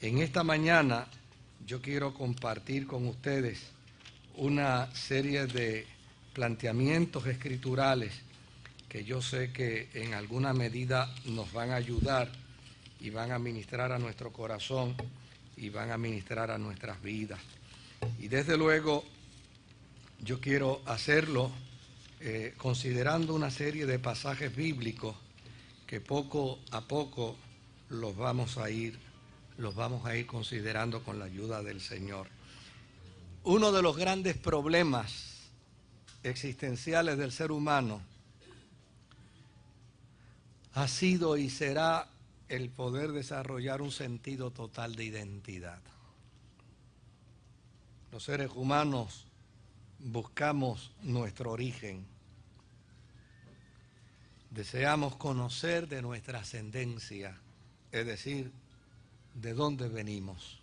En esta mañana yo quiero compartir con ustedes una serie de planteamientos escriturales que yo sé que en alguna medida nos van a ayudar y van a ministrar a nuestro corazón y van a ministrar a nuestras vidas. Y desde luego yo quiero hacerlo considerando una serie de pasajes bíblicos que poco a poco los vamos a ir considerando con la ayuda del Señor. Uno de los grandes problemas existenciales del ser humano ha sido y será el poder desarrollar un sentido total de identidad. Los seres humanos buscamos nuestro origen. Deseamos conocer de nuestra ascendencia, es decir, de dónde venimos.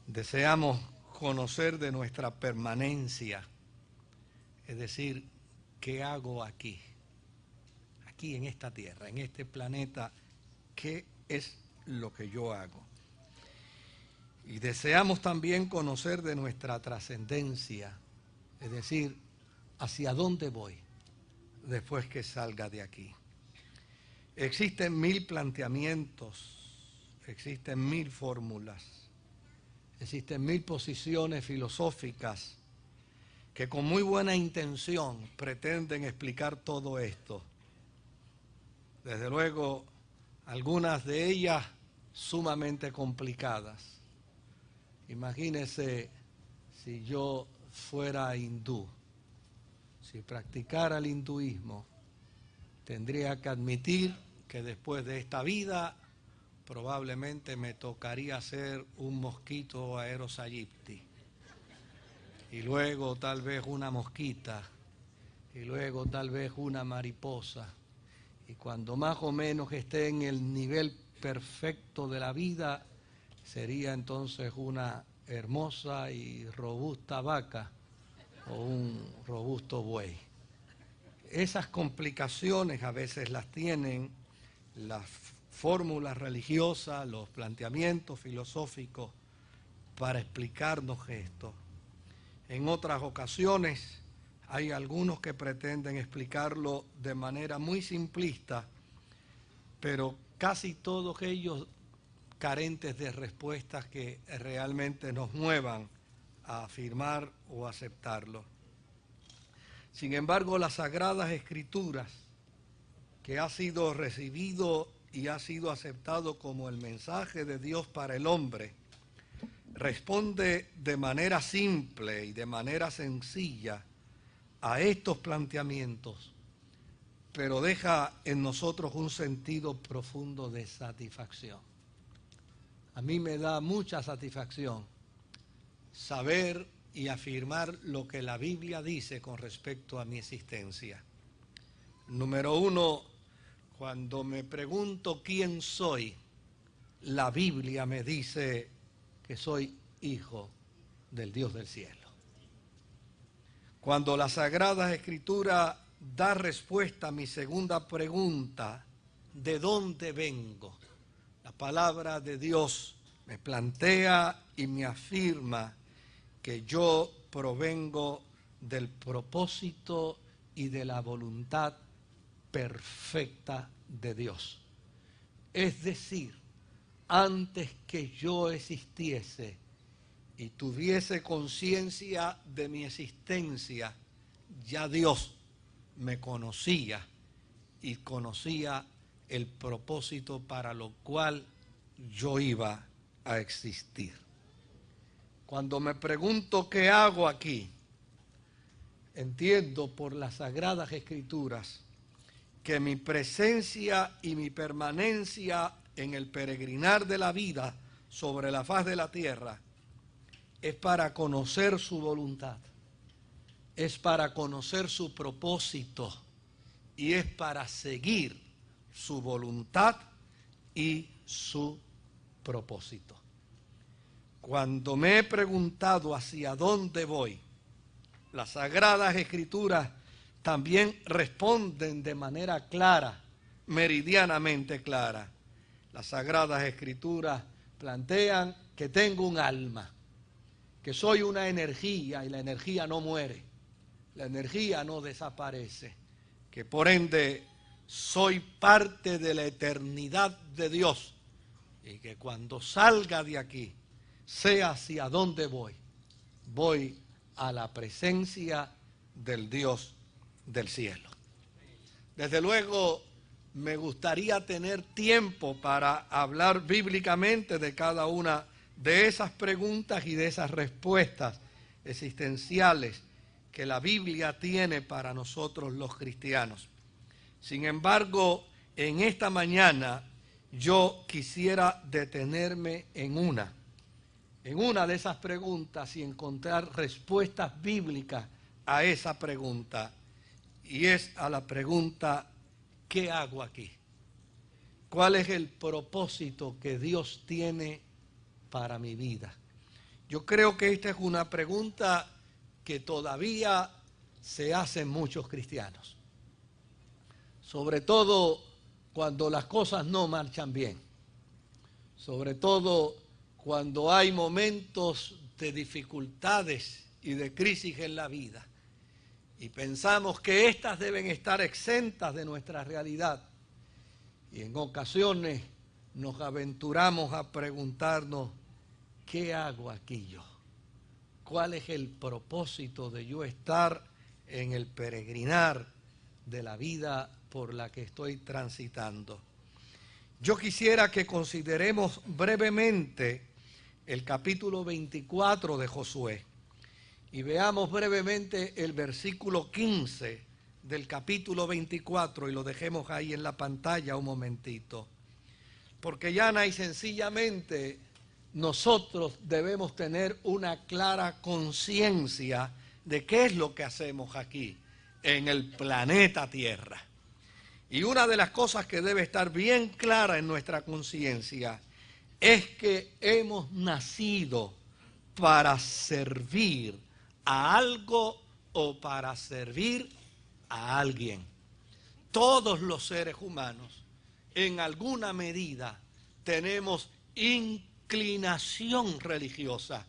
Deseamos conocer de nuestra permanencia, es decir, ¿qué hago aquí? Aquí en esta tierra, en este planeta, ¿qué es lo que yo hago? Y deseamos también conocer de nuestra trascendencia, es decir, ¿hacia dónde voy después que salga de aquí? Existen 1000 planteamientos, existen 1000 fórmulas, existen 1000 posiciones filosóficas que con muy buena intención pretenden explicar todo esto. Desde luego, algunas de ellas sumamente complicadas. Imagínese si yo fuera hindú, si practicara el hinduismo, tendría que admitir que después de esta vida probablemente me tocaría ser un mosquito Aedes aegypti, y luego tal vez una mosquita, y luego tal vez una mariposa, y cuando más o menos esté en el nivel perfecto de la vida, sería entonces una hermosa y robusta vaca o un robusto buey. Esas complicaciones a veces las tienen las fórmulas religiosas, los planteamientos filosóficos para explicarnos esto. En otras ocasiones hay algunos que pretenden explicarlo de manera muy simplista, pero casi todos ellos carentes de respuestas que realmente nos muevan a afirmar o aceptarlo. Sin embargo, las Sagradas Escrituras, que ha sido recibido y ha sido aceptado como el mensaje de Dios para el hombre, responde de manera simple y de manera sencilla a estos planteamientos, pero deja en nosotros un sentido profundo de satisfacción. A mí me da mucha satisfacción saber y afirmar lo que la Biblia dice con respecto a mi existencia. Número uno, cuando me pregunto quién soy, la Biblia me dice que soy hijo del Dios del cielo. Cuando la Sagrada Escritura da respuesta a mi segunda pregunta, ¿de dónde vengo? La palabra de Dios me plantea y me afirma que yo provengo del propósito y de la voluntad perfecta de Dios. Es decir, antes que yo existiese y tuviese conciencia de mi existencia, ya Dios me conocía y conocía el propósito para lo cual yo iba a existir. Cuando me pregunto qué hago aquí, entiendo por las Sagradas Escrituras que mi presencia y mi permanencia en el peregrinar de la vida sobre la faz de la tierra es para conocer su voluntad, es para conocer su propósito y es para seguir su voluntad y su propósito. Cuando me he preguntado hacia dónde voy, las Sagradas Escrituras también responden de manera clara, meridianamente clara. Las Sagradas Escrituras plantean que tengo un alma, que soy una energía y la energía no muere, la energía no desaparece, que por ende soy parte de la eternidad de Dios y que cuando salga de aquí, sea hacia dónde voy, voy a la presencia del Dios del cielo. Desde luego, me gustaría tener tiempo para hablar bíblicamente de cada una de esas preguntas y de esas respuestas existenciales que la Biblia tiene para nosotros los cristianos. Sin embargo, en esta mañana yo quisiera detenerme en una de esas preguntas y encontrar respuestas bíblicas a esa pregunta. Y es a la pregunta, ¿qué hago aquí? ¿Cuál es el propósito que Dios tiene para mi vida? Yo creo que esta es una pregunta que todavía se hacen muchos cristianos. Sobre todo cuando las cosas no marchan bien. Sobre todo cuando hay momentos de dificultades y de crisis en la vida. Y pensamos que éstas deben estar exentas de nuestra realidad. Y en ocasiones nos aventuramos a preguntarnos, ¿qué hago aquí yo? ¿Cuál es el propósito de yo estar en el peregrinar de la vida por la que estoy transitando? Yo quisiera que consideremos brevemente el capítulo 24 de Josué y veamos brevemente el versículo 15 del capítulo 24 y lo dejemos ahí en la pantalla un momentito. Porque llana y sencillamente nosotros debemos tener una clara conciencia de qué es lo que hacemos aquí en el planeta Tierra. Y una de las cosas que debe estar bien clara en nuestra conciencia es que hemos nacido para servir a algo o para servir a alguien. Todos los seres humanos, en alguna medida, tenemos inclinación religiosa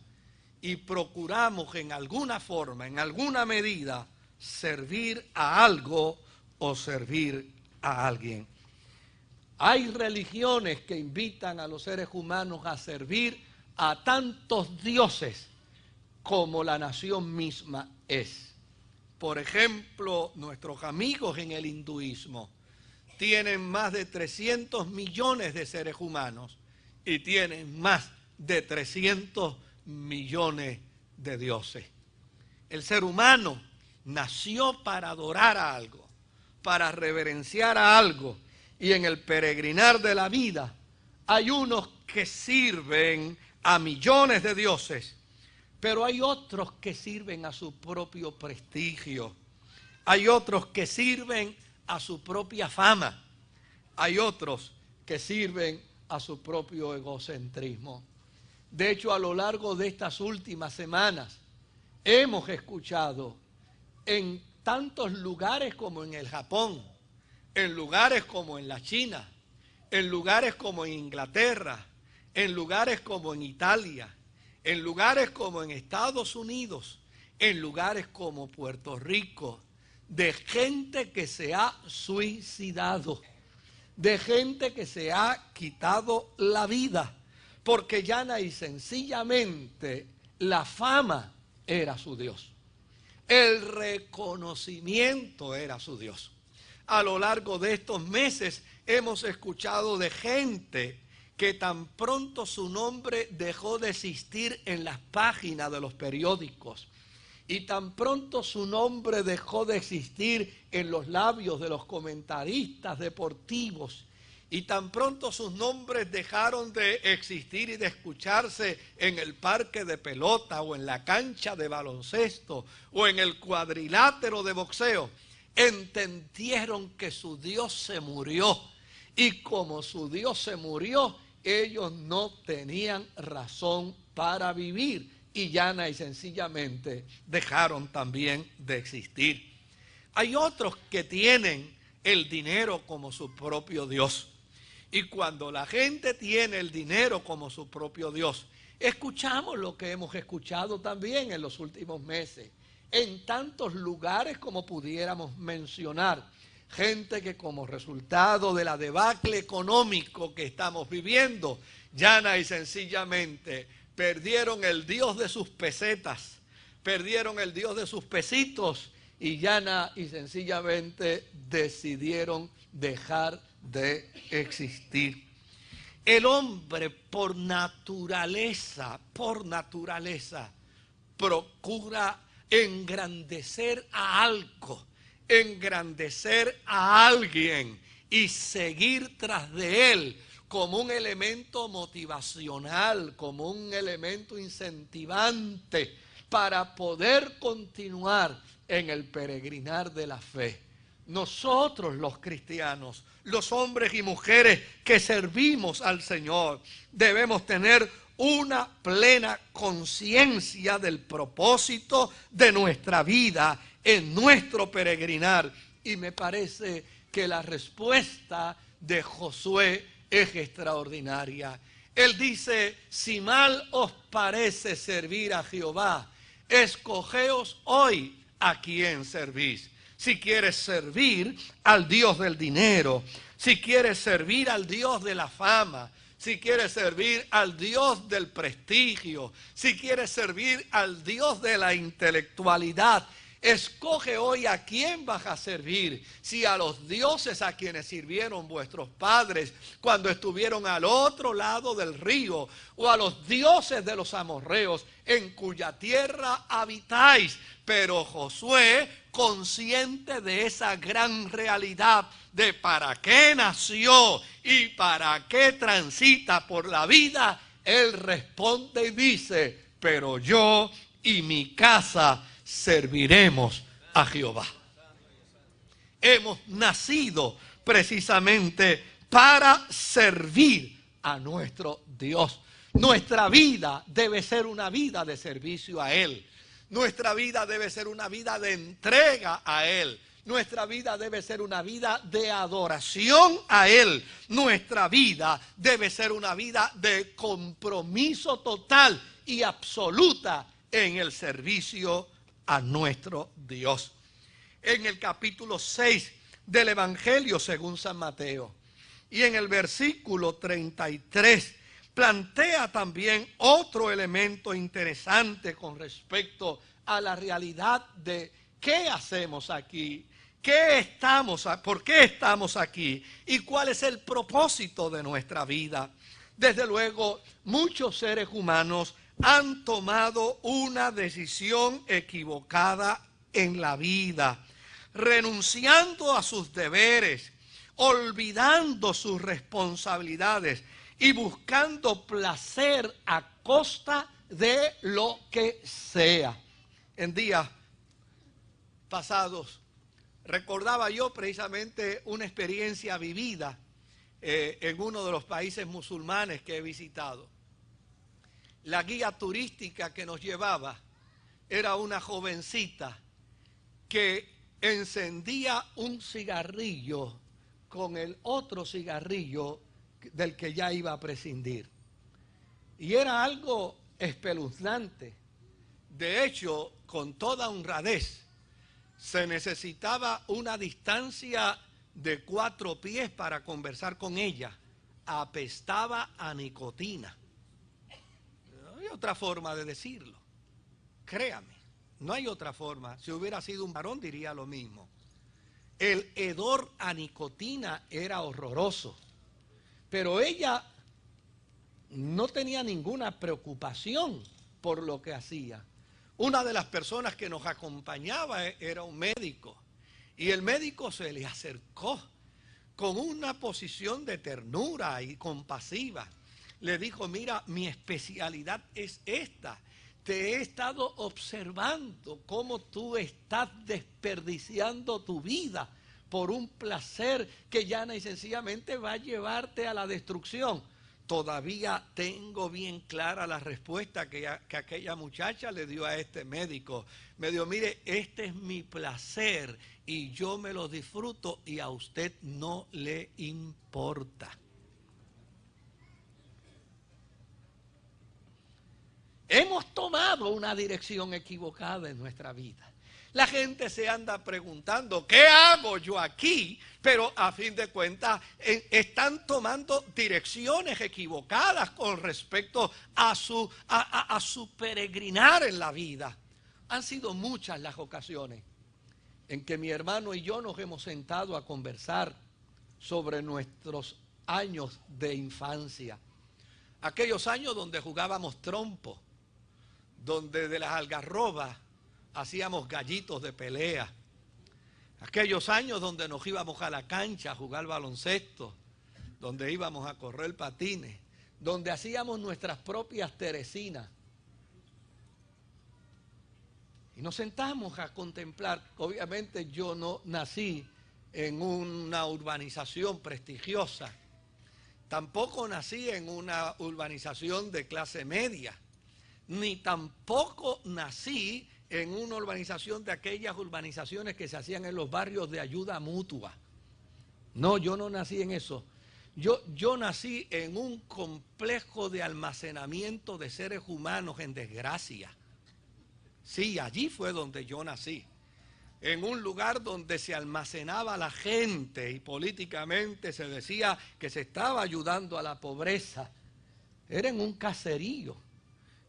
y procuramos en alguna forma, en alguna medida, servir a algo o servir a alguien. Hay religiones que invitan a los seres humanos a servir a tantos dioses como la nación misma es. Por ejemplo, nuestros amigos en el hinduismo tienen más de 300 millones de seres humanos y tienen más de 300 millones de dioses. El ser humano nació para adorar a algo, para reverenciar a algo, y en el peregrinar de la vida hay unos que sirven a millones de dioses, pero hay otros que sirven a su propio prestigio, hay otros que sirven a su propia fama, hay otros que sirven a su propio egocentrismo. De hecho, a lo largo de estas últimas semanas hemos escuchado en tantos lugares como en el Japón, en lugares como en la China, en lugares como en Inglaterra, en lugares como en Italia, en lugares como en Estados Unidos, en lugares como Puerto Rico, de gente que se ha suicidado, de gente que se ha quitado la vida, porque llana y sencillamente la fama era su Dios, el reconocimiento era su Dios. A lo largo de estos meses hemos escuchado de gente que tan pronto su nombre dejó de existir en las páginas de los periódicos y tan pronto su nombre dejó de existir en los labios de los comentaristas deportivos y tan pronto sus nombres dejaron de existir y de escucharse en el parque de pelota o en la cancha de baloncesto o en el cuadrilátero de boxeo, entendieron que su Dios se murió y como su Dios se murió, ellos no tenían razón para vivir y llana y sencillamente dejaron también de existir. Hay otros que tienen el dinero como su propio Dios Y cuando la gente tiene el dinero como su propio Dios, escuchamos lo que hemos escuchado también en los últimos meses, en tantos lugares como pudiéramos mencionar. Gente que como resultado de la debacle económico que estamos viviendo, llana y sencillamente perdieron el Dios de sus pesetas, perdieron el Dios de sus pesitos y llana y sencillamente decidieron dejar de existir. El hombre por naturaleza, procura engrandecer a algo, engrandecer a alguien y seguir tras de él como un elemento motivacional, como un elemento incentivante para poder continuar en el peregrinar de la fe. Nosotros los cristianos, los hombres y mujeres que servimos al Señor, debemos tener una plena conciencia del propósito de nuestra vida en nuestro peregrinar. Y me parece que la respuesta de Josué es extraordinaria. Él dice: si mal os parece servir a Jehová, escogeos hoy a quién servís. Si quieres servir al Dios del dinero, si quieres servir al Dios de la fama, si quieres servir al Dios del prestigio, si quieres servir al Dios de la intelectualidad, escoge hoy a quién vas a servir. Si a los dioses a quienes sirvieron vuestros padres cuando estuvieron al otro lado del río, o a los dioses de los amorreos en cuya tierra habitáis. Pero Josué, consciente de esa gran realidad de para qué nació y para qué transita por la vida, él responde y dice: pero yo y mi casa serviremos a Jehová. Hemos nacido precisamente para servir a nuestro Dios. Nuestra vida debe ser una vida de servicio a Él. Nuestra vida debe ser una vida de entrega a Él. Nuestra vida debe ser una vida de adoración a Él. Nuestra vida debe ser una vida de compromiso total y absoluta en el servicio a nuestro Dios. En el capítulo 6 del Evangelio según San Mateo y en el versículo 33 plantea también otro elemento interesante con respecto a la realidad de qué hacemos aquí, por qué estamos aquí y cuál es el propósito de nuestra vida. Desde luego, muchos seres humanos han tomado una decisión equivocada en la vida, renunciando a sus deberes, olvidando sus responsabilidades y buscando placer a costa de lo que sea. En días pasados recordaba yo precisamente una experiencia vivida en uno de los países musulmanes que he visitado. La guía turística que nos llevaba era una jovencita que encendía un cigarrillo con el otro cigarrillo del que ya iba a prescindir. Y era algo espeluznante. De hecho, con toda honradez, se necesitaba una distancia de 4 pies para conversar con ella. Apestaba a nicotina. No hay otra forma de decirlo. Créame, no hay otra forma. Si hubiera sido un varón diría lo mismo. El hedor a nicotina era horroroso. Pero ella no tenía ninguna preocupación por lo que hacía. Una de las personas que nos acompañaba era un médico. Y el médico se le acercó con una posición de ternura y compasiva. Le dijo: mira, mi especialidad es esta. Te he estado observando cómo tú estás desperdiciando tu vida por un placer que llana y sencillamente va a llevarte a la destrucción. Todavía tengo bien clara la respuesta que aquella muchacha le dio a este médico. Me dijo: mire, este es mi placer y yo me lo disfruto y a usted no le importa. tomado una dirección equivocada en nuestra vida. La gente se anda preguntando, ¿qué hago yo aquí? Pero a fin de cuentas están tomando direcciones equivocadas con respecto a su peregrinar en la vida. Han sido muchas las ocasiones en que mi hermano y yo nos hemos sentado a conversar sobre nuestros años de infancia. Aquellos años donde jugábamos trompo, donde de las algarrobas hacíamos gallitos de pelea. Aquellos años donde nos íbamos a la cancha a jugar baloncesto, donde íbamos a correr patines, donde hacíamos nuestras propias teresinas. Y nos sentamos a contemplar. Obviamente yo no nací en una urbanización prestigiosa. Tampoco nací en una urbanización de clase media. Ni tampoco nací en una urbanización de aquellas urbanizaciones que se hacían en los barrios de ayuda mutua. No, yo no nací en eso. Yo nací en un complejo de almacenamiento de seres humanos en desgracia. Sí, allí fue donde yo nací. En un lugar donde se almacenaba la gente y políticamente se decía que se estaba ayudando a la pobreza. Era en un caserío.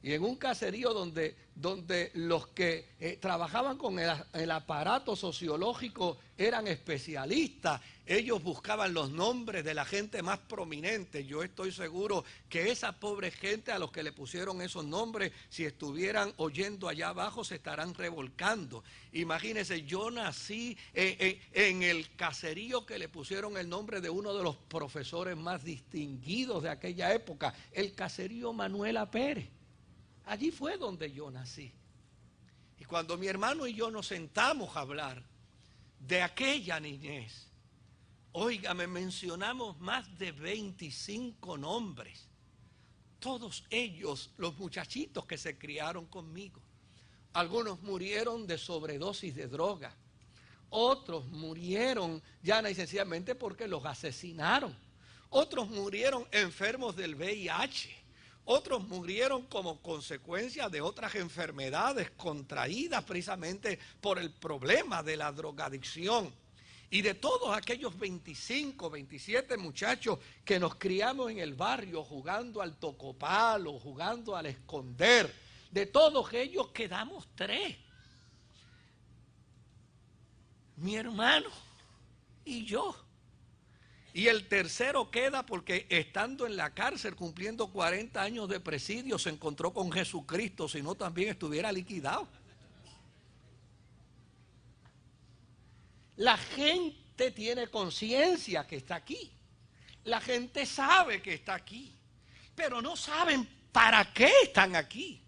Y en un caserío donde los que trabajaban con el aparato sociológico eran especialistas. Ellos buscaban los nombres de la gente más prominente. Yo estoy seguro que esa pobre gente a los que le pusieron esos nombres, si estuvieran oyendo allá abajo, se estarán revolcando. Imagínense, yo nací en el caserío que le pusieron el nombre de uno de los profesores más distinguidos de aquella época, el caserío Manuela Pérez. Allí fue donde yo nací. Y cuando mi hermano y yo nos sentamos a hablar de aquella niñez, óigame, mencionamos más de 25 nombres. Todos ellos, los muchachitos que se criaron conmigo. Algunos murieron de sobredosis de droga. Otros murieron llana y sencillamente porque los asesinaron. Otros murieron enfermos del VIH. Otros murieron como consecuencia de otras enfermedades contraídas precisamente por el problema de la drogadicción. Y de todos aquellos 25, 27 muchachos que nos criamos en el barrio jugando al tocopalo, jugando al esconder, de todos ellos quedamos 3. Mi hermano y yo. Y el tercero queda porque estando en la cárcel cumpliendo 40 años de presidio se encontró con Jesucristo, si no también estuviera liquidado. La gente tiene conciencia que está aquí. La gente sabe que está aquí. Pero no saben para qué están aquí.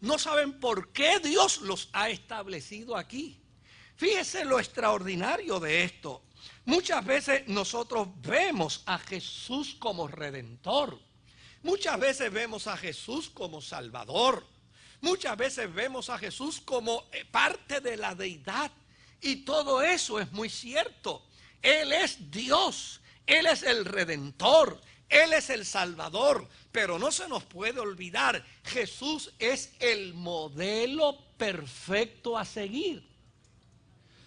No saben por qué Dios los ha establecido aquí. Fíjese lo extraordinario de esto. Muchas veces nosotros vemos a Jesús como Redentor. Muchas veces vemos a Jesús como Salvador. Muchas veces vemos a Jesús como parte de la deidad. Y todo eso es muy cierto. Él es Dios. Él es el Redentor. Él es el Salvador. Pero no se nos puede olvidar, Jesús es el modelo perfecto a seguir.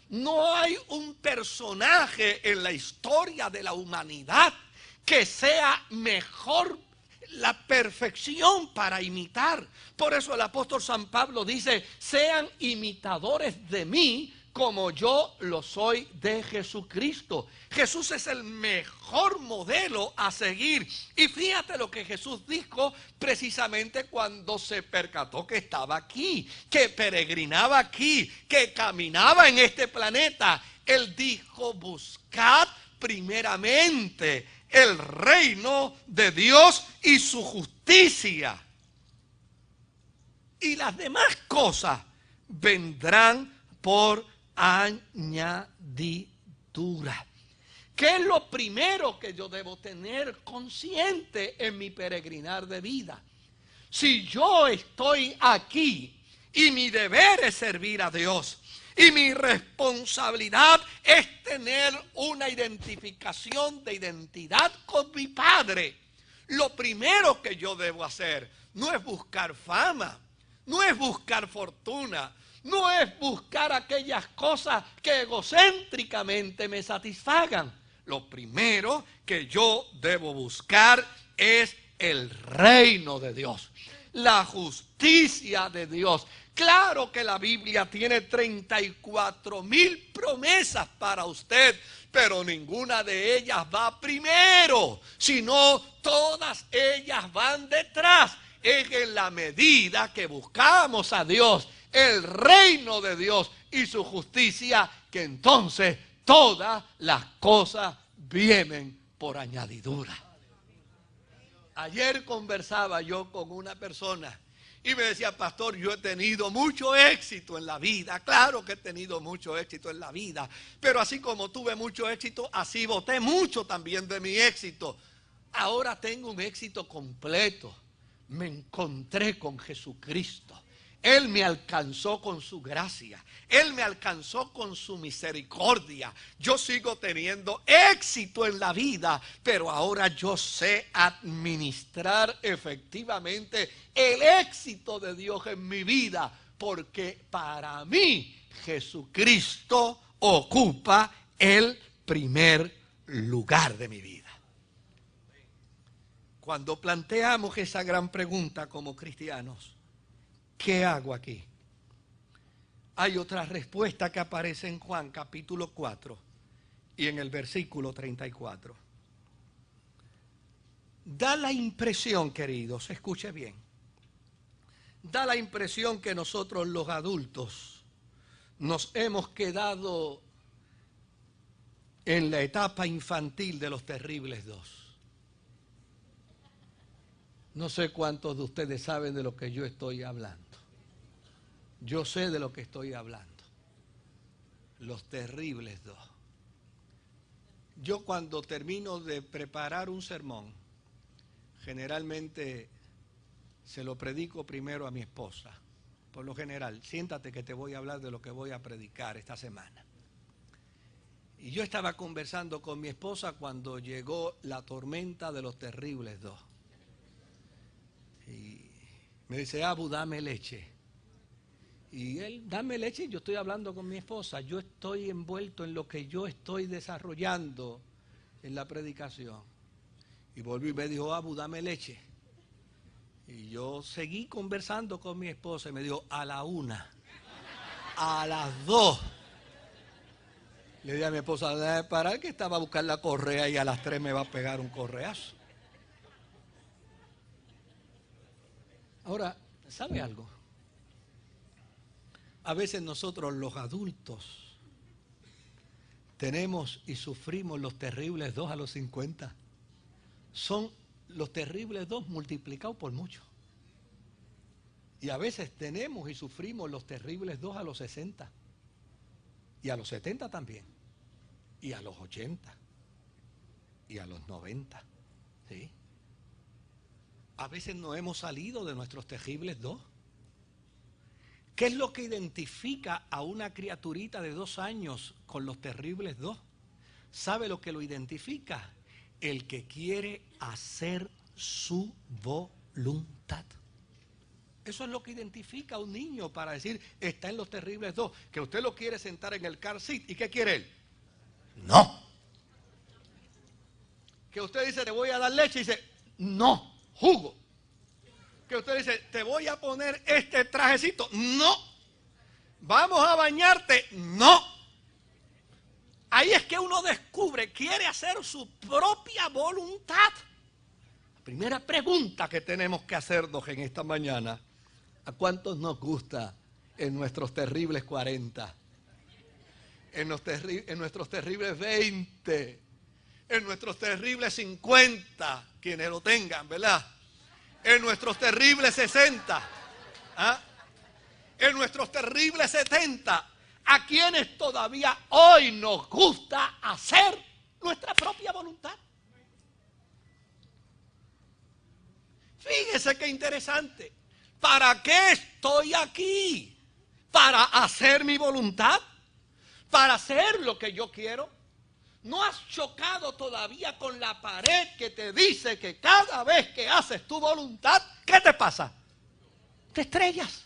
No hay un personaje en la historia de la humanidad que sea mejor, la perfección para imitar. Por eso el apóstol San Pablo dice, sean imitadores de mí como yo lo soy de Jesucristo. Jesús es el mejor modelo a seguir. Y fíjate lo que Jesús dijo precisamente cuando se percató que estaba aquí, que peregrinaba aquí, que caminaba en este planeta. Él dijo, buscad primeramente el reino de Dios y su justicia. Y las demás cosas vendrán por añadidura. ¿Qué es lo primero que yo debo tener consciente en mi peregrinar de vida? Si yo estoy aquí y mi deber es servir a Dios y mi responsabilidad es tener una identificación de identidad con mi Padre, lo primero que yo debo hacer no es buscar fama, no es buscar fortuna, no es buscar aquellas cosas que egocéntricamente me satisfagan. Lo primero que yo debo buscar es el reino de Dios, la justicia de Dios. Claro que la Biblia tiene 34,000 promesas para usted, pero ninguna de ellas va primero, sino todas ellas van detrás. Es en la medida que buscamos a Dios, el reino de Dios y su justicia, que entonces todas las cosas vienen por añadidura. Ayer conversaba yo con una persona y me decía: pastor, yo he tenido mucho éxito en la vida. Claro que he tenido mucho éxito en la vida, pero así como tuve mucho éxito, así boté mucho también de mi éxito. Ahora tengo un éxito completo. Me encontré con Jesucristo. Él me alcanzó con su gracia. Él me alcanzó con su misericordia. Yo sigo teniendo éxito en la vida, pero ahora yo sé administrar efectivamente el éxito de Dios en mi vida, porque para mí Jesucristo ocupa el primer lugar de mi vida. Cuando planteamos esa gran pregunta como cristianos, ¿qué hago aquí? Hay otra respuesta que aparece en Juan capítulo 4 y en el versículo 34. Da la impresión, queridos, escuche bien, da la impresión que nosotros los adultos nos hemos quedado en la etapa infantil de los terribles dos. No sé cuántos de ustedes saben de lo que yo estoy hablando. Yo sé de lo que estoy hablando. Los terribles dos. Yo cuando termino de preparar un sermón, generalmente se lo predico primero a mi esposa. Por lo general, siéntate que te voy a hablar de lo que voy a predicar esta semana. Y yo estaba conversando con mi esposa cuando llegó la tormenta de los terribles dos. Y me dice: Abu, dame leche. Y él, dame leche, y yo estoy hablando con mi esposa. Yo estoy envuelto en lo que yo estoy desarrollando en la predicación. Y volví y me dijo: Abu, dame leche. Y yo seguí conversando con mi esposa y me dijo: a la 1, a las 2. Le dije a mi esposa: déjame parar, que estaba a buscar la correa y a las 3 me va a pegar un correazo. Ahora, ¿sabe algo? A veces nosotros los adultos tenemos y sufrimos los terribles dos a los 50. Son los terribles dos multiplicados por mucho. Y a veces tenemos y sufrimos los terribles dos a los 60. Y a los 70 también. Y a los 80. Y a los 90. ¿Sí? A veces no hemos salido de nuestros terribles dos. ¿Qué es lo que identifica a una criaturita de 2 años con los terribles dos? ¿Sabe lo que lo identifica? El que quiere hacer su voluntad. Eso es lo que identifica a un niño para decir: está en los terribles dos. Que usted lo quiere sentar en el car seat. ¿Y qué quiere él? No. Que usted dice: te voy a dar leche. Y dice: no, jugo. Que usted dice: te voy a poner este trajecito. No. Vamos a bañarte. No. Ahí es que uno descubre, quiere hacer su propia voluntad. La primera pregunta que tenemos que hacernos en esta mañana: ¿a cuántos nos gusta en nuestros terribles 40? En nuestros terribles 20, en nuestros terribles 50, quienes lo tengan, ¿verdad? En nuestros terribles 60, ¿ah? En nuestros terribles 70, a quienes todavía hoy nos gusta hacer nuestra propia voluntad. Fíjese qué interesante. ¿Para qué estoy aquí? ¿Para hacer mi voluntad? ¿Para hacer lo que yo quiero? ¿No has chocado todavía con la pared que te dice que cada vez que haces tu voluntad, ¿qué te pasa? Te estrellas.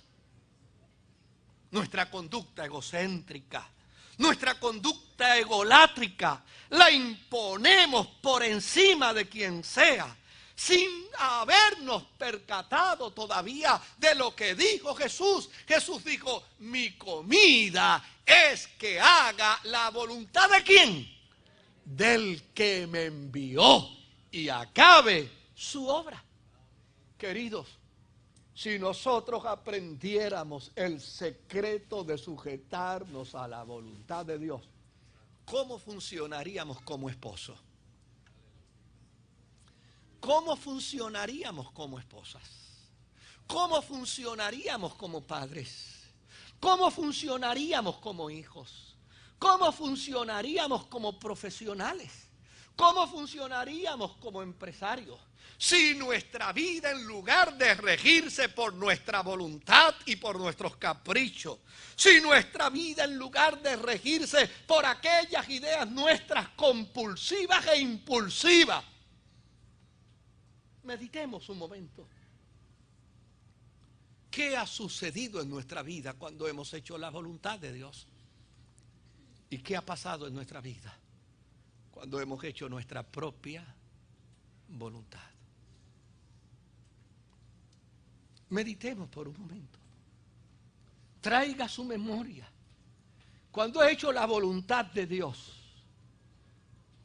nuestra conducta egocéntrica, nuestra conducta egolátrica, la imponemos por encima de quien sea, sin habernos percatado todavía de lo que dijo Jesús. Jesús dijo, mi comida es que haga la voluntad ¿de quién? Del que me envió y acabe su obra. Queridos, si nosotros aprendiéramos el secreto de sujetarnos a la voluntad de Dios, ¿cómo funcionaríamos como esposos? ¿Cómo funcionaríamos como esposas? ¿Cómo funcionaríamos como padres? ¿Cómo funcionaríamos como hijos? ¿Cómo funcionaríamos como profesionales? ¿Cómo funcionaríamos como empresarios? Si nuestra vida, en lugar de regirse por nuestra voluntad y por nuestros caprichos, si nuestra vida, en lugar de regirse por aquellas ideas nuestras compulsivas e impulsivas, meditemos un momento. ¿Qué ha sucedido en nuestra vida cuando hemos hecho la voluntad de Dios? ¿Y qué ha pasado en nuestra vida cuando hemos hecho nuestra propia voluntad? Meditemos por un momento. Traiga a su memoria. Cuando he hecho la voluntad de Dios,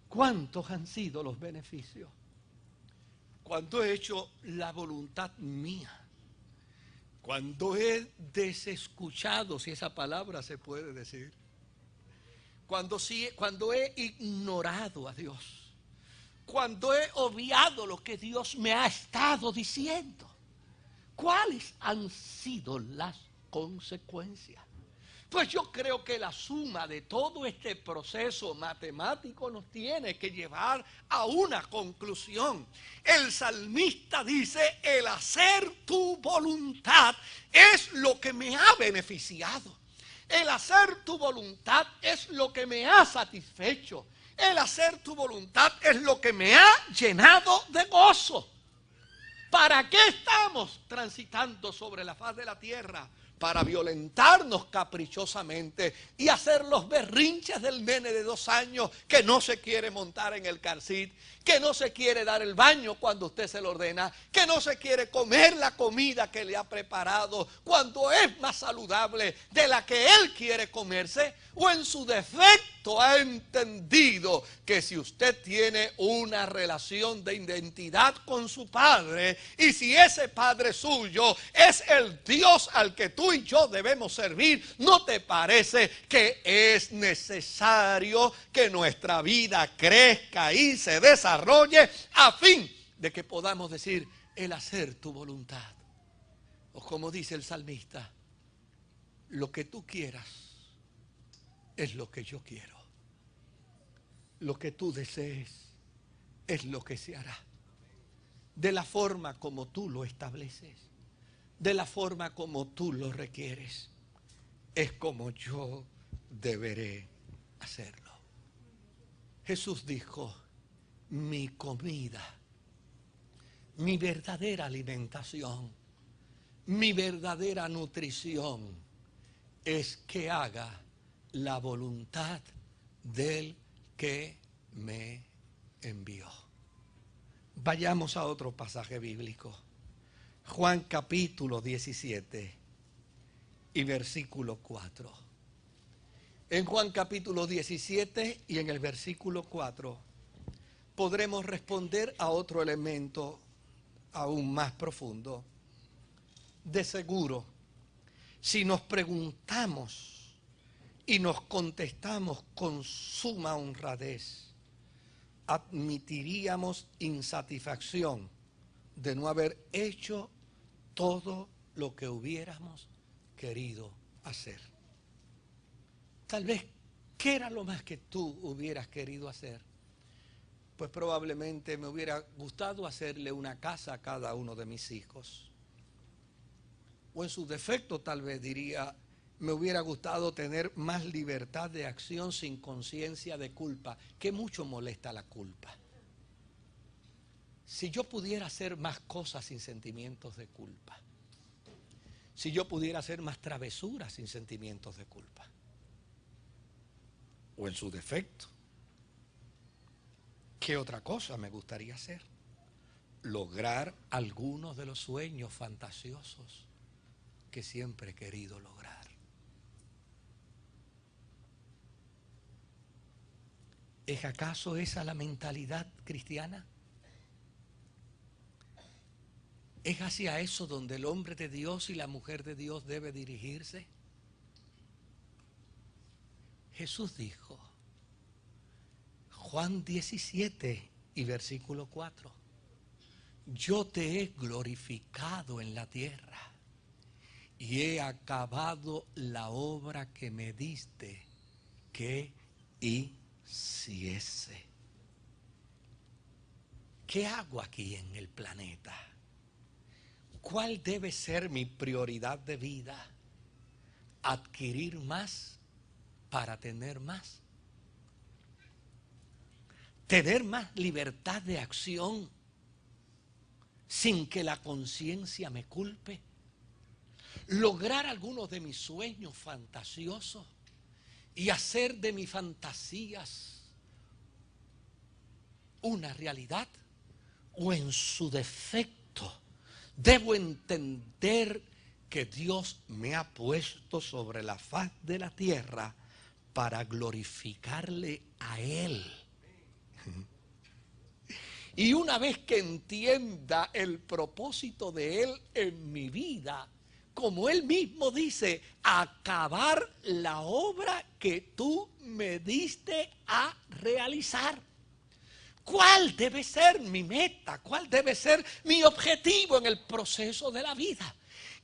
¿cuántos han sido los beneficios? Cuando he hecho la voluntad mía, cuando he desescuchado, si esa palabra se puede decir, cuando he ignorado a Dios, cuando he obviado lo que Dios me ha estado diciendo, ¿cuáles han sido las consecuencias? Pues yo creo que la suma de todo este proceso matemático nos tiene que llevar a una conclusión. El salmista dice, el hacer tu voluntad es lo que me ha beneficiado. El hacer tu voluntad es lo que me ha satisfecho. El hacer tu voluntad es lo que me ha llenado de gozo. ¿Para qué estamos transitando sobre la faz de la tierra? Para violentarnos caprichosamente y hacer los berrinches del nene de 2 años que no se quiere montar en el car seat, que no se quiere dar el baño cuando usted se lo ordena, que no se quiere comer la comida que le ha preparado cuando es más saludable de la que él quiere comerse, o en su defecto ha entendido que si usted tiene una relación de identidad con su padre, y si ese padre suyo es el Dios al que tú y yo debemos servir, ¿no te parece que es necesario que nuestra vida crezca y se desarrolle a fin de que podamos decir, el hacer tu voluntad? O como dice el salmista, lo que tú quieras es lo que yo quiero. Lo que tú desees es lo que se hará. De la forma como tú lo estableces, de la forma como tú lo requieres, es como yo deberé hacerlo. Jesús dijo, mi comida, mi verdadera alimentación, mi verdadera nutrición es que haga la voluntad del que me envió. Vayamos a otro pasaje bíblico. Juan capítulo 17 y versículo 4. En Juan capítulo 17 y en el versículo 4 podremos responder a otro elemento aún más profundo. De seguro, si nos preguntamos y nos contestamos con suma honradez, admitiríamos insatisfacción de no haber hecho todo lo que hubiéramos querido hacer. Tal vez, ¿qué era lo más que tú hubieras querido hacer? Pues probablemente me hubiera gustado hacerle una casa a cada uno de mis hijos. O en su defecto tal vez diría, me hubiera gustado tener más libertad de acción sin conciencia de culpa, que mucho molesta la culpa. Si yo pudiera hacer más cosas sin sentimientos de culpa. si yo pudiera hacer más travesuras sin sentimientos de culpa? O en su defecto, ¿qué otra cosa me gustaría hacer? Lograr algunos de los sueños fantasiosos que siempre he querido lograr. ¿Es acaso esa la mentalidad cristiana? ¿Es hacia eso donde el hombre de Dios y la mujer de Dios debe dirigirse? Jesús dijo, Juan 17 y versículo 4, yo te he glorificado en la tierra y he acabado la obra que me diste que hiciese. ¿Qué hago aquí en el planeta? ¿Cuál debe ser mi prioridad de vida? ¿Adquirir más para tener más? ¿Tener más libertad de acción sin que la conciencia me culpe? ¿Lograr algunos de mis sueños fantasiosos y hacer de mis fantasías una realidad? ¿O en su defecto debo entender que Dios me ha puesto sobre la faz de la tierra para glorificarle a Él? Y una vez que entienda el propósito de Él en mi vida, como Él mismo dice, acabar la obra que tú me diste a realizar. ¿Cuál debe ser mi meta? ¿Cuál debe ser mi objetivo en el proceso de la vida?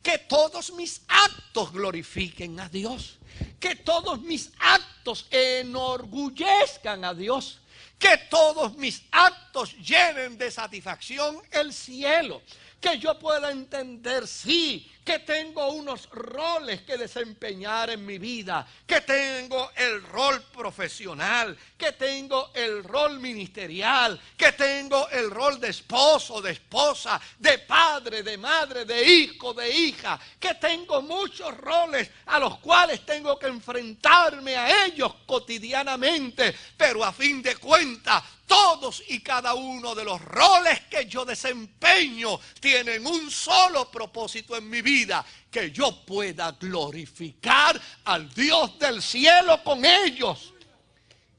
Que todos mis actos glorifiquen a Dios. Que todos mis actos enorgullezcan a Dios. Que todos mis actos llenen de satisfacción el cielo. Que yo pueda entender, sí, que tengo unos roles que desempeñar en mi vida, que tengo el rol profesional, que tengo el rol ministerial, que tengo el rol de esposo, de esposa, de padre, de madre, de hijo, de hija, que tengo muchos roles a los cuales tengo que enfrentarme a ellos cotidianamente, pero a fin de cuentas, todos y cada uno de los roles que yo desempeño tienen un solo propósito en mi vida: que yo pueda glorificar al Dios del cielo con ellos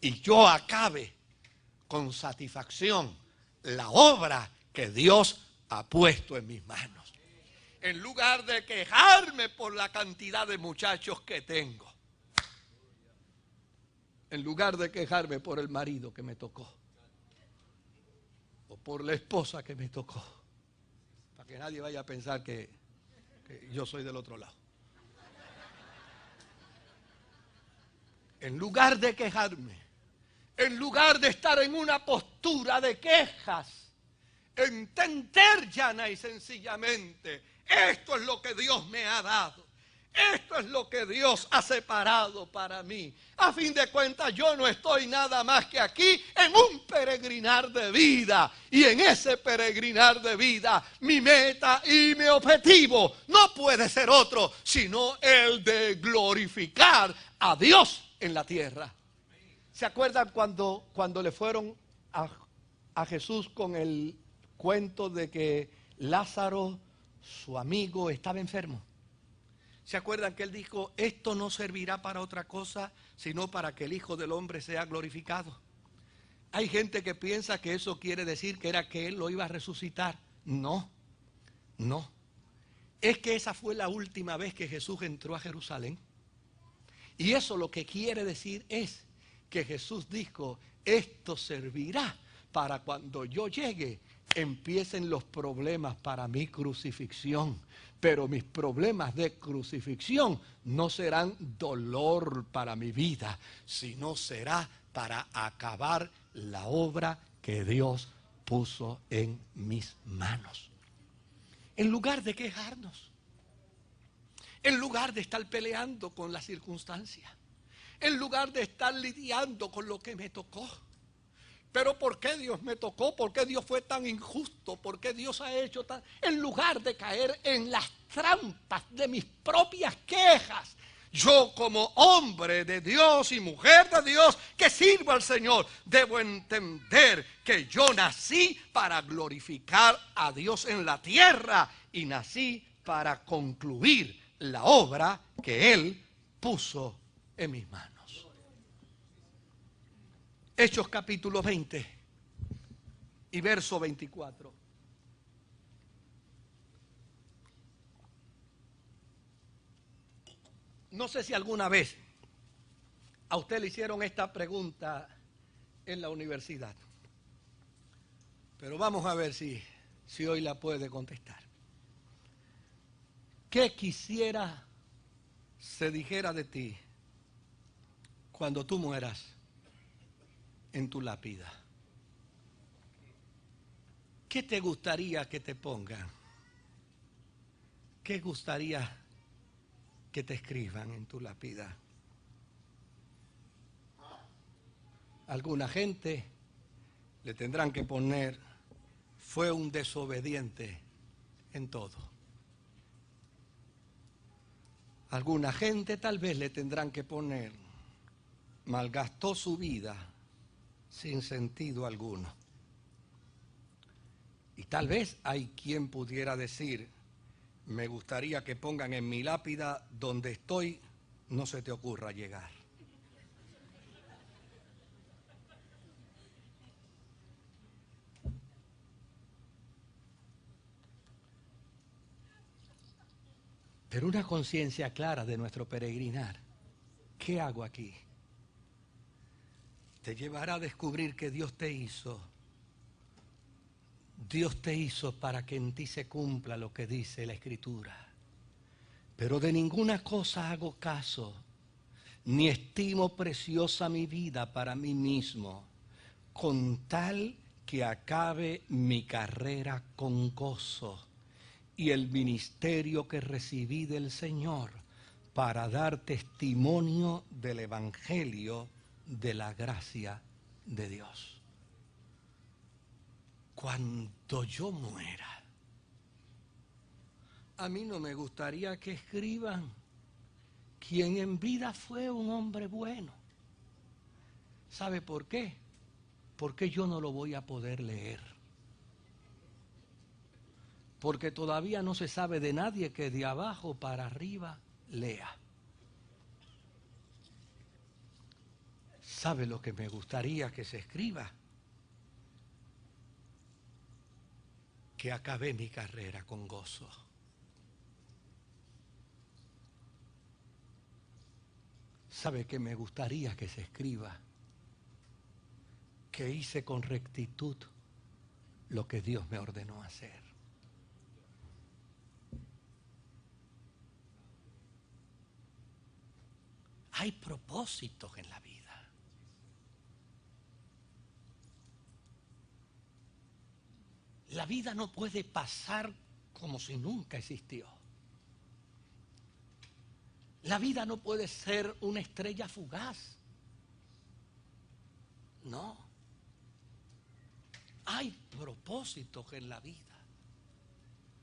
y yo acabe con satisfacción la obra que Dios ha puesto en mis manos. En lugar de quejarme por la cantidad de muchachos que tengo, en lugar de quejarme por el marido que me tocó, o por la esposa que me tocó, para que nadie vaya a pensar que yo soy del otro lado. En lugar de quejarme, en lugar de estar en una postura de quejas, entender llana y sencillamente, esto es lo que Dios me ha dado. Esto es lo que Dios ha separado para mí. A fin de cuentas, yo no estoy nada más que aquí en un peregrinar de vida. Y en ese peregrinar de vida, mi meta y mi objetivo no puede ser otro, sino el de glorificar a Dios en la tierra. ¿Se acuerdan cuando le fueron a Jesús con el cuento de que Lázaro, su amigo, estaba enfermo? ¿Se acuerdan que él dijo, esto no servirá para otra cosa, sino para que el Hijo del Hombre sea glorificado? Hay gente que piensa que eso quiere decir que era que él lo iba a resucitar. No, no. Es que esa fue la última vez que Jesús entró a Jerusalén. Y eso lo que quiere decir es que Jesús dijo, esto servirá para cuando yo llegue, empiecen los problemas para mi crucifixión. Pero mis problemas de crucifixión no serán dolor para mi vida, sino será para acabar la obra que Dios puso en mis manos. En lugar de quejarnos, en lugar de estar peleando con las circunstancias, en lugar de estar lidiando con lo que me tocó, Pero ¿por qué Dios me tocó? ¿Por qué Dios fue tan injusto? ¿Por qué Dios ha hecho tan...? En lugar de caer en las trampas de mis propias quejas, yo como hombre de Dios y mujer de Dios que sirvo al Señor, debo entender que yo nací para glorificar a Dios en la tierra y nací para concluir la obra que Él puso en mis manos. Hechos capítulo 20 y verso 24. No sé si alguna vez a usted le hicieron esta pregunta en la universidad, pero vamos a ver si hoy la puede contestar. ¿Qué quisiera se dijera de ti cuando tú mueras en tu lápida? ¿Qué te gustaría que te pongan? ¿Qué gustaría que te escriban en tu lápida? Alguna gente le tendrán que poner: fue un desobediente en todo. Alguna gente tal vez le tendrán que poner: malgastó su vida sin sentido alguno. Y tal vez hay quien pudiera decir: me gustaría que pongan en mi lápida: donde estoy, no se te ocurra llegar. Pero una conciencia clara de nuestro peregrinar, ¿qué hago aquí?, te llevará a descubrir que Dios te hizo para que en ti se cumpla lo que dice la Escritura. Pero de ninguna cosa hago caso, ni estimo preciosa mi vida para mí mismo, con tal que acabe mi carrera con gozo y el ministerio que recibí del Señor para dar testimonio del Evangelio de la gracia de Dios. Cuando yo muera, a mí no me gustaría que escriban: quien en vida fue un hombre bueno. ¿Sabe por qué? Porque yo no lo voy a poder leer. Porque todavía no se sabe de nadie que de abajo para arriba lea. ¿Sabe lo que me gustaría que se escriba? Que acabé mi carrera con gozo. ¿Sabe qué me gustaría que se escriba? Que hice con rectitud lo que Dios me ordenó hacer. Hay propósitos en la vida. La vida no puede pasar como si nunca existió. La vida no puede ser una estrella fugaz. No. Hay propósitos en la vida.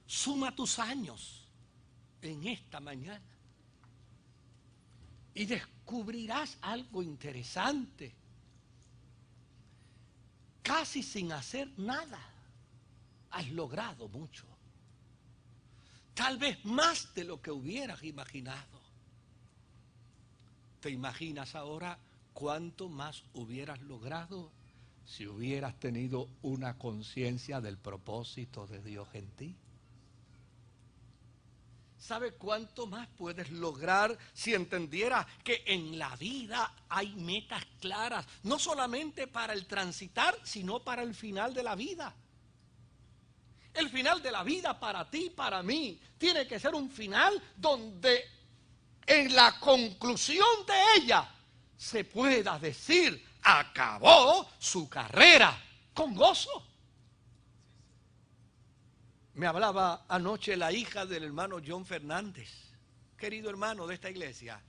Suma tus años en esta mañana y descubrirás algo interesante. Casi sin hacer nada, has logrado mucho. Tal vez más de lo que hubieras imaginado. ¿Te imaginas ahora cuánto más hubieras logrado si hubieras tenido una conciencia del propósito de Dios en ti? ¿Sabe cuánto más puedes lograr si entendieras que en la vida hay metas claras, no solamente para el transitar, sino para el final de la vida? El final de la vida para ti, para mí, tiene que ser un final donde en la conclusión de ella se pueda decir: acabó su carrera con gozo. Me hablaba anoche la hija del hermano John Fernández, querido hermano de esta iglesia,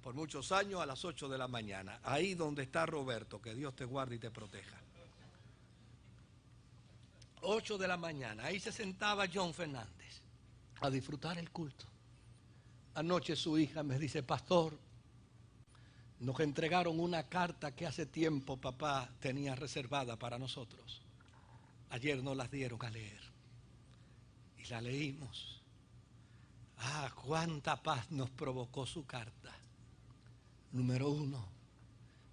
por muchos años, a las 8 de la mañana, ahí donde está Roberto, que Dios te guarde y te proteja. 8 de la mañana. Ahí se sentaba John Fernández a disfrutar el culto. Anoche su hija me dice: pastor, nos entregaron una carta que hace tiempo papá tenía reservada para nosotros. Ayer nos la dieron a leer y la leímos. Ah, cuánta paz nos provocó su carta. Número 1,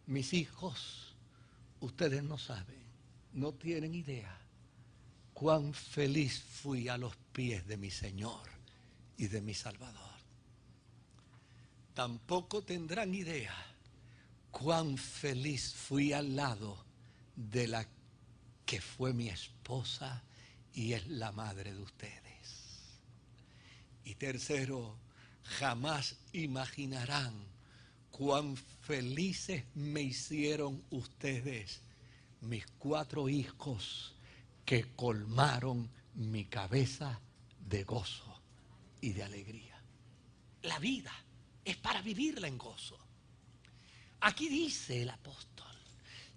mis hijos, ustedes no saben, no tienen idea cuán feliz fui a los pies de mi Señor y de mi Salvador. Tampoco tendrán idea cuán feliz fui al lado de la que fue mi esposa y es la madre de ustedes. Y tercero, jamás imaginarán cuán felices me hicieron ustedes, mis 4 hijos, que colmaron mi cabeza de gozo y de alegría. La vida es para vivirla en gozo. Aquí dice el apóstol: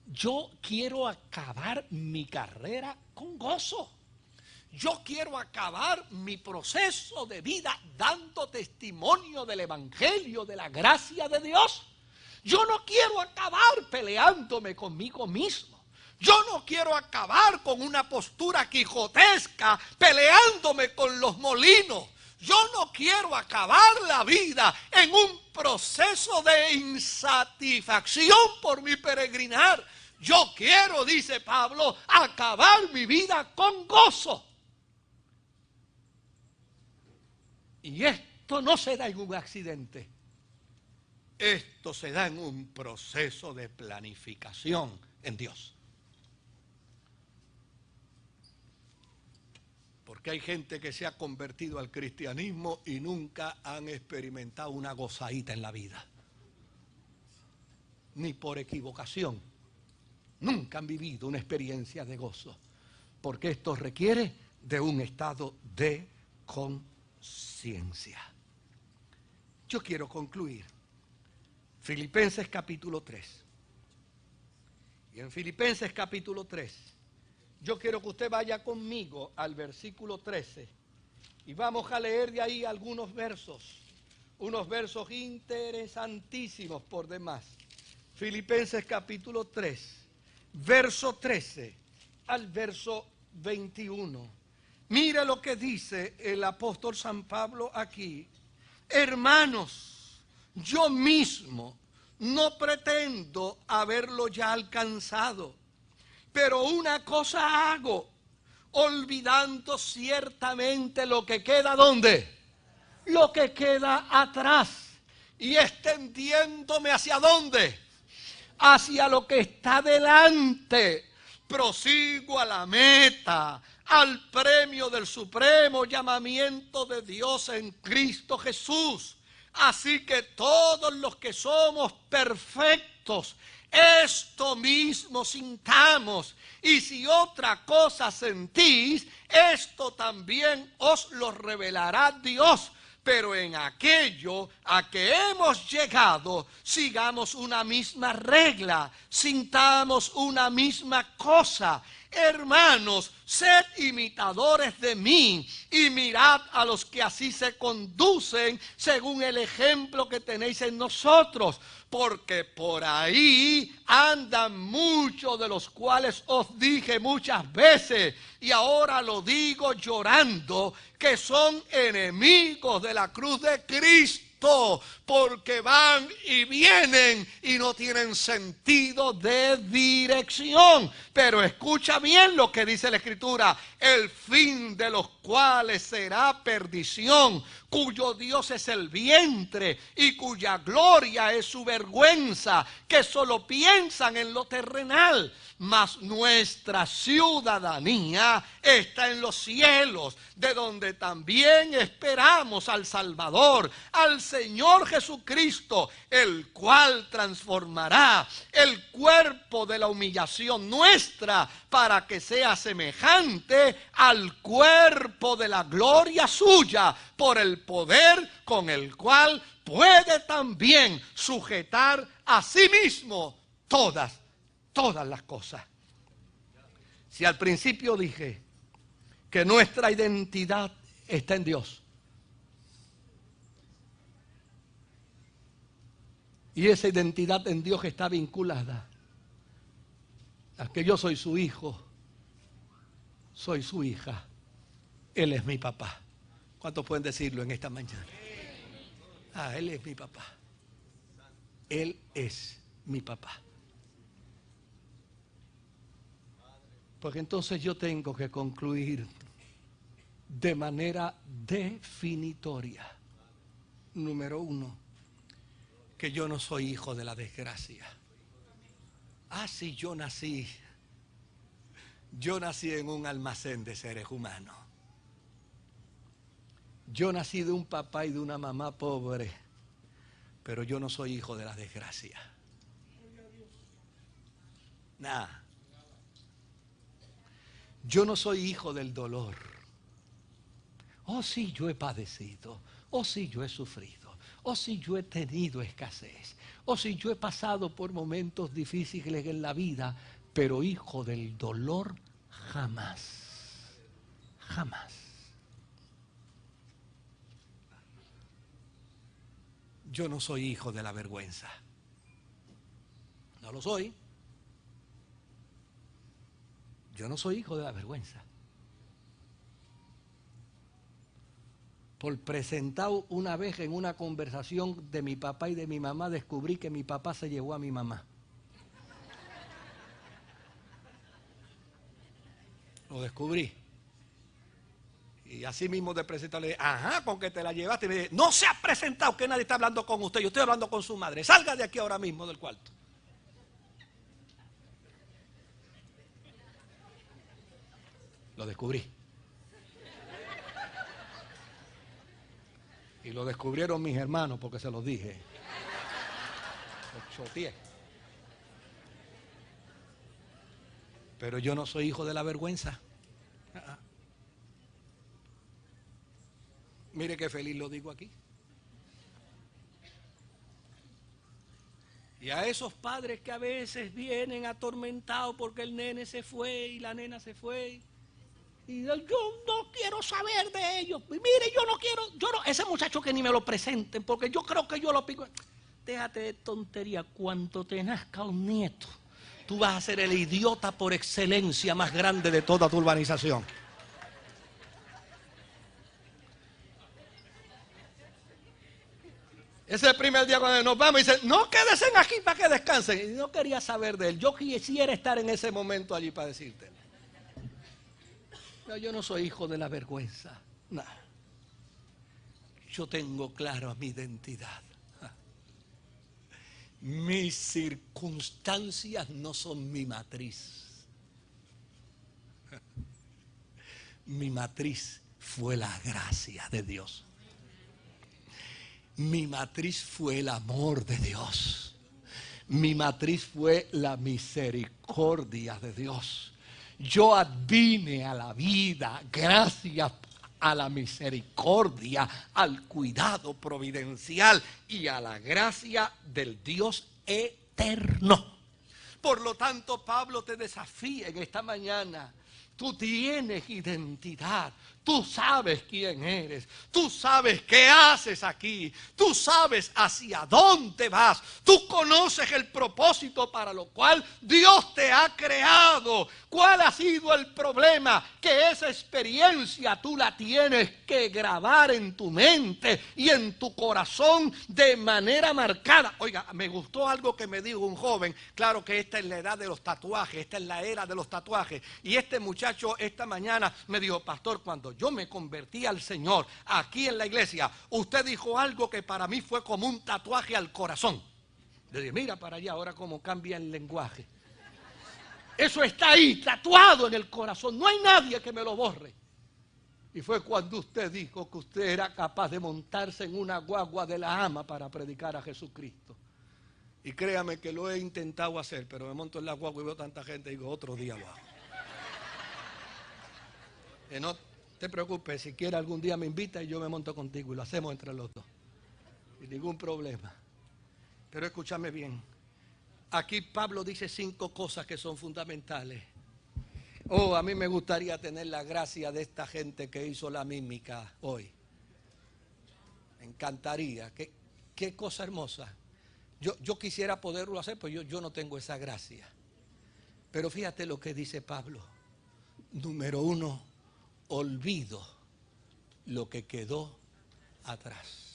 yo quiero acabar mi carrera con gozo. Yo quiero acabar mi proceso de vida dando testimonio del evangelio, de la gracia de Dios. Yo no quiero acabar peleándome conmigo mismo. Yo no quiero acabar con una postura quijotesca, peleándome con los molinos. Yo no quiero acabar la vida en un proceso de insatisfacción por mi peregrinar. Yo quiero, dice Pablo, acabar mi vida con gozo. Y esto no se da en un accidente. Esto se da en un proceso de planificación en Dios. Porque hay gente que se ha convertido al cristianismo y nunca han experimentado una gozadita en la vida. Ni por equivocación. Nunca han vivido una experiencia de gozo. Porque esto requiere de un estado de conciencia. Yo quiero concluir. Filipenses capítulo 3. Y en Filipenses capítulo 3, yo quiero que usted vaya conmigo al versículo 13. Y vamos a leer de ahí algunos versos. Unos versos interesantísimos por demás. Filipenses capítulo 3, verso 13 al verso 21. Mire lo que dice el apóstol San Pablo aquí. Hermanos, yo mismo no pretendo haberlo ya alcanzado, pero una cosa hago, olvidando ciertamente lo que queda, ¿dónde? Lo que queda atrás, y extendiéndome ¿hacia dónde? Hacia lo que está delante. Prosigo a la meta, al premio del supremo llamamiento de Dios en Cristo Jesús. Así que todos los que somos perfectos, esto mismo sintamos, y si otra cosa sentís, esto también os lo revelará Dios. Pero en aquello a que hemos llegado, sigamos una misma regla, sintamos una misma cosa. Hermanos, sed imitadores de mí y mirad a los que así se conducen según el ejemplo que tenéis en nosotros. Porque por ahí andan muchos de los cuales os dije muchas veces, y ahora lo digo llorando, que son enemigos de la cruz de Cristo, porque van y vienen y no tienen sentido de dirección. Pero escucha bien lo que dice la Escritura: el fin de los cuales será perdición, cuyo Dios es el vientre y cuya gloria es su vergüenza, que solo piensan en lo terrenal. Mas nuestra ciudadanía está en los cielos, de donde también esperamos al Salvador, al Señor Jesucristo, el cual transformará el cuerpo de la humillación nuestra para que sea semejante al cuerpo de la gloria suya, por el poder con el cual puede también sujetar a sí mismo todas las cosas. Si al principio dije que nuestra identidad está en Dios. Y esa identidad en Dios está vinculada a que yo soy su hijo, soy su hija, Él es mi papá. ¿Cuántos pueden decirlo en esta mañana? Él es mi papá. Él es mi papá. Porque entonces yo tengo que concluir de manera definitoria. Número uno, que yo no soy hijo de la desgracia. Sí, yo nací en un almacén de seres humanos. Yo nací de un papá y de una mamá pobre, pero yo no soy hijo de la desgracia. Nada. Yo no soy hijo del dolor. Sí, yo he padecido. Sí, yo he sufrido. Sí, yo he tenido escasez. Sí, yo he pasado por momentos difíciles en la vida, pero hijo del dolor jamás. Jamás. Yo no soy hijo de la vergüenza. No lo soy. Yo no soy hijo de la vergüenza. Por presentado una vez en una conversación de mi papá y de mi mamá, descubrí que mi papá se llevó a mi mamá. Lo descubrí. Y así mismo de presentado le dije, ¿con qué te la llevaste? Y me dije, no se ha presentado, que nadie está hablando con usted, yo estoy hablando con su madre. Salga de aquí ahora mismo del cuarto. Lo descubrí. Y lo descubrieron mis hermanos porque se los dije. Lo choteé. Pero yo no soy hijo de la vergüenza. Mire qué feliz lo digo aquí. Y a esos padres que a veces vienen atormentados porque el nene se fue y la nena se fue. Y yo no quiero saber de ellos. Y mire, ese muchacho que ni me lo presenten, porque yo creo que yo lo pico. Déjate de tontería. Cuando te nazca un nieto, tú vas a ser el idiota por excelencia más grande de toda tu urbanización. Ese es el primer día cuando nos vamos y dicen, no quédense aquí para que descansen. Y no quería saber de él. Yo quisiera estar en ese momento allí para decirte. No, yo no soy hijo de la vergüenza. No. Yo tengo clara mi identidad. Mis circunstancias no son mi matriz. Mi matriz fue la gracia de Dios. Mi matriz fue el amor de Dios. Mi matriz fue la misericordia de Dios. Yo vine a la vida gracias a la misericordia, al cuidado providencial y a la gracia del Dios eterno. Por lo tanto, Pablo te desafía en esta mañana. Tú tienes identidad, tú sabes quién eres, tú sabes qué haces aquí, tú sabes hacia dónde vas, tú conoces el propósito para lo cual Dios te ha creado. ¿Cuál ha sido el problema? Que esa experiencia tú la tienes que grabar en tu mente y en tu corazón de manera marcada. Oiga, me gustó algo que me dijo un joven. Claro que esta es la edad de los tatuajes, esta es la era de los tatuajes. Y este muchacho esta mañana me dijo, pastor, cuando yo me convertí al Señor aquí en la iglesia, usted dijo algo que para mí fue como un tatuaje al corazón. Le dije, mira para allá ahora cómo cambia el lenguaje. Eso está ahí, tatuado en el corazón, no hay nadie que me lo borre. Y fue cuando usted dijo que usted era capaz de montarse en una guagua de la ama para predicar a Jesucristo. Y créame que lo he intentado hacer, pero me monto en la guagua y veo tanta gente y digo, otro día lo hago. No te preocupes, si quieres algún día me invita y yo me monto contigo y lo hacemos entre los dos. Sin ningún problema. Pero escúchame bien. Aquí Pablo dice 5 cosas que son fundamentales. Oh, a mí me gustaría tener la gracia de esta gente que hizo la mímica hoy. Me encantaría. Qué cosa hermosa. Yo quisiera poderlo hacer, pero yo no tengo esa gracia. Pero fíjate lo que dice Pablo. Número 1, olvido lo que quedó atrás.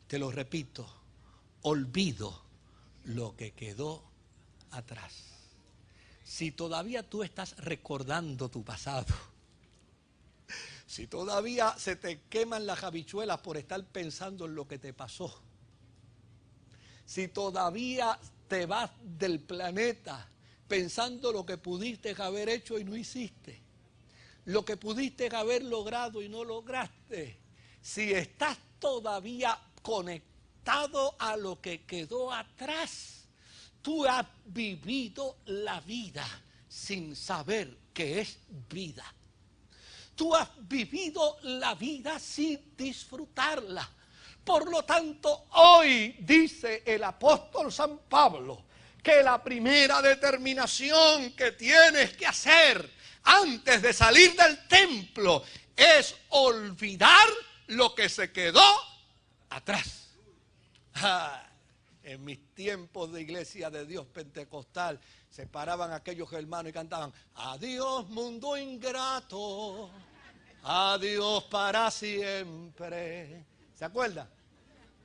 Te lo repito, olvido lo que quedó atrás. Si todavía tú estás recordando tu pasado, si todavía se te queman las habichuelas por estar pensando en lo que te pasó, si todavía te vas del planeta pensando lo que pudiste haber hecho y no hiciste, lo que pudiste haber logrado y no lograste, si estás todavía conectado a lo que quedó atrás, tú has vivido la vida sin saber que es vida. Tú has vivido la vida sin disfrutarla. Por lo tanto, hoy dice el apóstol San Pablo que la primera determinación que tienes que hacer antes de salir del templo es olvidar lo que se quedó atrás. En mis tiempos de iglesia de Dios pentecostal se paraban aquellos hermanos y cantaban: adiós mundo ingrato, adiós para siempre. ¿Se acuerdan?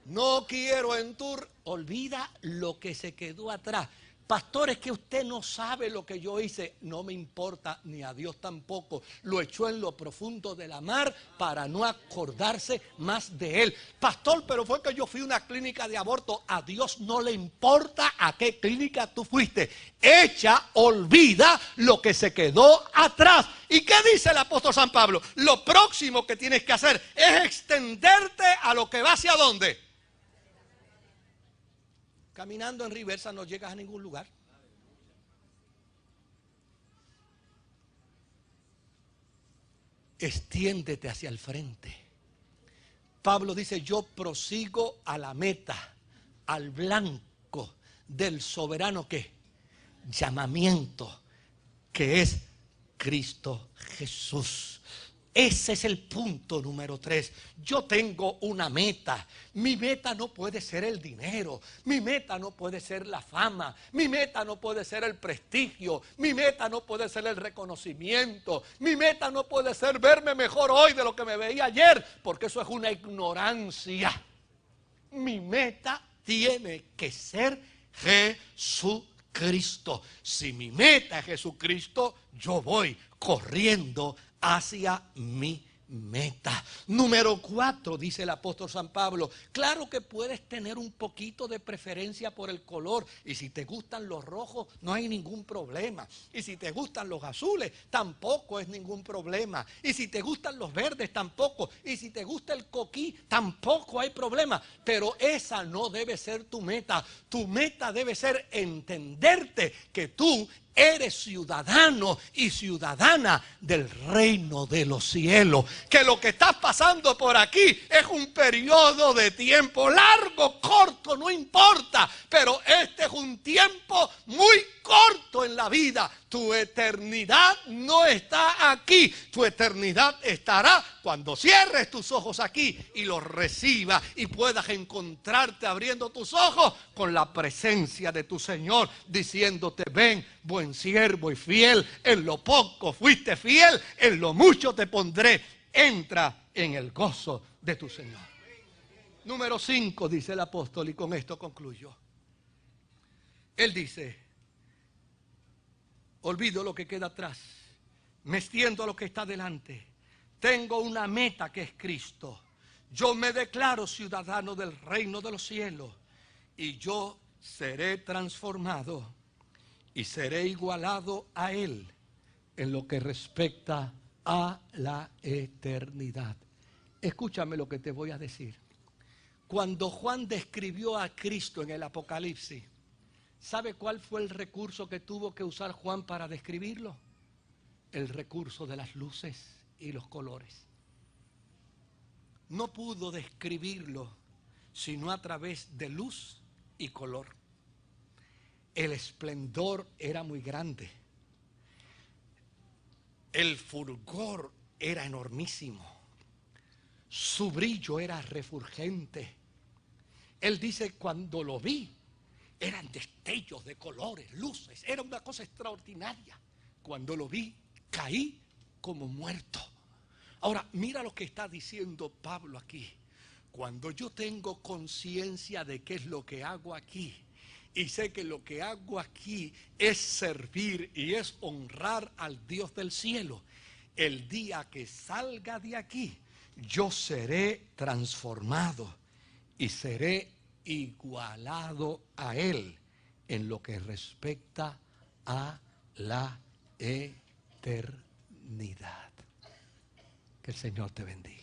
No quiero en tu... Olvida lo que se quedó atrás. Pastor, es que usted no sabe lo que yo hice. No me importa, ni a Dios tampoco. Lo echó en lo profundo de la mar para no acordarse más de él. Pastor, pero fue que yo fui a una clínica de aborto. A Dios no le importa a qué clínica tú fuiste. Olvida lo que se quedó atrás. ¿Y qué dice el apóstol San Pablo? Lo próximo que tienes que hacer es extenderte a lo que va hacia dónde. Caminando en reversa no llegas a ningún lugar. Extiéndete hacia el frente. Pablo dice: yo prosigo a la meta, al blanco del soberano ¿qué? Llamamiento, que es Cristo Jesús. Ese es el punto número 3. Yo tengo una meta. Mi meta no puede ser el dinero. Mi meta no puede ser la fama. Mi meta no puede ser el prestigio. Mi meta no puede ser el reconocimiento. Mi meta no puede ser verme mejor hoy de lo que me veía ayer, porque eso es una ignorancia. Mi meta tiene que ser Jesucristo. Si mi meta es Jesucristo, yo voy corriendo hacia mi meta. Número 4, dice el apóstol San Pablo: claro que puedes tener un poquito de preferencia por el color, y si te gustan los rojos no hay ningún problema, y si te gustan los azules tampoco es ningún problema, y si te gustan los verdes tampoco, y si te gusta el coquí tampoco hay problema. Pero esa no debe ser tu meta. Tu meta debe ser entenderte que tú eres ciudadano y ciudadana del reino de los cielos. Que lo que estás pasando por aquí es un periodo de tiempo, largo, corto, no importa. Pero este es un tiempo muy corto en la vida. Tu eternidad no está aquí. Tu eternidad estará cuando cierres tus ojos aquí y los recibas y puedas encontrarte abriendo tus ojos con la presencia de tu Señor, diciéndote: ven, buen siervo y fiel, en lo poco fuiste fiel, en lo mucho te pondré, entra en el gozo de tu Señor. Número 5, dice el apóstol, y con esto concluyo. Él dice: olvido lo que queda atrás, me extiendo a lo que está delante. Tengo una meta que es Cristo. Yo me declaro ciudadano del reino de los cielos y yo seré transformado y seré igualado a Él en lo que respecta a la eternidad. Escúchame lo que te voy a decir. Cuando Juan describió a Cristo en el Apocalipsis, ¿sabe cuál fue el recurso que tuvo que usar Juan para describirlo? El recurso de las luces y los colores. No pudo describirlo sino a través de luz y color. el esplendor era muy grande. El fulgor era enormísimo. Su brillo era refulgente. Él dice, cuando lo vi, eran destellos de colores, luces. Era una cosa extraordinaria. Cuando lo vi, caí como muerto. Ahora, mira lo que está diciendo Pablo aquí. Cuando yo tengo conciencia de qué es lo que hago aquí, y sé que lo que hago aquí es servir y es honrar al Dios del cielo, el día que salga de aquí, yo seré transformado y seré igualado a Él en lo que respecta a la eternidad. Que el Señor te bendiga.